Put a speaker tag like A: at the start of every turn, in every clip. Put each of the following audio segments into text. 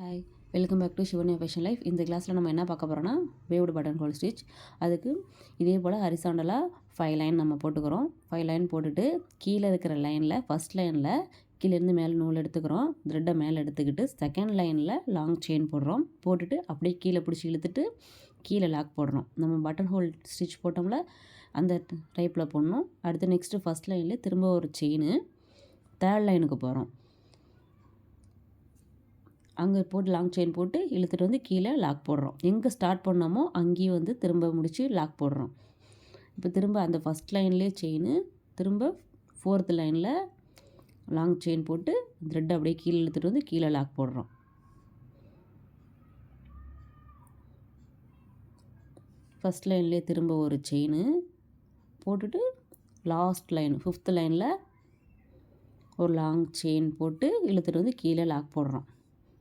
A: Hi, welcome back to Shivanya fashion life. இந்த கிளாஸில் நம்ம என்ன பார்க்க போகிறோன்னா வேவ்டு பட்டன் ஹோல் ஸ்டிச். அதுக்கு இதே போல் ஹரிசாண்டலாக 5 லைன் நம்ம போட்டுக்கிறோம். 5 லைன் போட்டுட்டு கீழே இருக்கிற லைனில் ஃபஸ்ட் லைனில் கீழேருந்து மேலே நூல் எடுத்துக்கிறோம். த்ரெட்டை மேலே எடுத்துக்கிட்டு செகண்ட் லைனில் லாங் செயின் போடுறோம். போட்டுட்டு அப்படியே கீழே பிடிச்சி இழுத்துட்டு கீழே லாக் போடுறோம். நம்ம பட்டன் ஹோல் ஸ்டிச் போட்டோம்ல அந்த டைப்பில் போடணும். அடுத்து நெக்ஸ்ட்டு ஃபஸ்ட் லைனில் திரும்ப ஒரு செயின், தேர்ட் லைனுக்கு போகிறோம். அங்கே போட்டு லாங் செயின் போட்டு இழுத்துட்டு வந்து கீழே லாக் போடுறோம். எங்கே ஸ்டார்ட் பண்ணோமோ அங்கேயும் வந்து திரும்ப முடித்து லாக் போடுறோம். இப்போ திரும்ப அந்த ஃபஸ்ட் லைன்லேயே செயின், திரும்ப 4th லைனில் லாங் செயின் போட்டு த்ரெட் அப்படியே கீழே இழுத்துட்டு வந்து கீழே லாக் போடுறோம். ஃபஸ்ட் லைன்லேயே திரும்ப ஒரு செயின் போட்டுட்டு லாஸ்ட் லைன் 5th லைனில் ஒரு லாங் செயின் போட்டு இழுத்துட்டு வந்து கீழே லாக் போடுறோம்.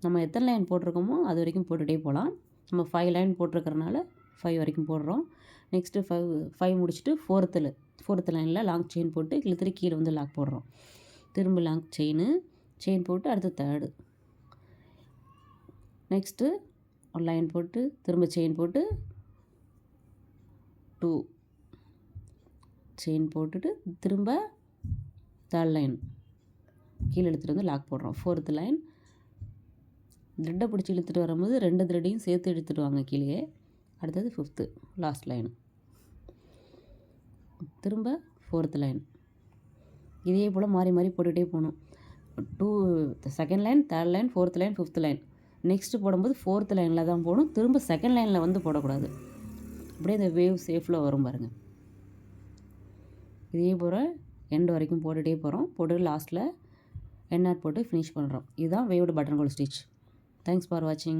A: நம்ம எத்தனை லைன் போட்டிருக்கோமோ அது வரைக்கும் போட்டுகிட்டே போகலாம். நம்ம 5 லைன் போட்டிருக்கறனால 5 வரைக்கும் போடுறோம். நெக்ஸ்ட்டு 5 முடிச்சுட்டு 4th லைனில் லாங் செயின் போட்டு இழுத்துட்டு கீழே வந்து லாக் போடுறோம். திரும்ப லாங் செயின் போட்டு அடுத்து தேர்டு, நெக்ஸ்ட்டு ஒரு லைன் போட்டு திரும்ப செயின் போட்டு 2 செயின் போட்டுட்டு திரும்ப தேர்ட் லைன் கீழே எடுத்துகிட்டு வந்து லாக் போடுறோம். 4th லைன் த்ரெட்டை பிடிச்சி இழுத்துட்டு வரும்போது 2 த்ரெட்டையும் சேர்த்து எடுத்துகிட்டு வாங்க கீழே. அடுத்தது 5th லாஸ்ட் லைன், திரும்ப 4th லைன். இதே போல் மாறி மாறி போட்டுகிட்டே போகணும். 2 second line, third line, 4th line, 5th line. Next போடும்போது 4th லைனில் தான் போகணும். திரும்ப செகண்ட் லைனில் வந்து போடக்கூடாது. அப்படியே இந்த வேவ் சேஃபில் வரும் பாருங்கள். இதே போல் எண்டு வரைக்கும் போட்டுகிட்டே போகிறோம். போட்டு லாஸ்ட்டில் என் நாட் போட்டு ஃபினிஷ் பண்ணுறோம். இதுதான் waved button hole stitch. Thanks for watching.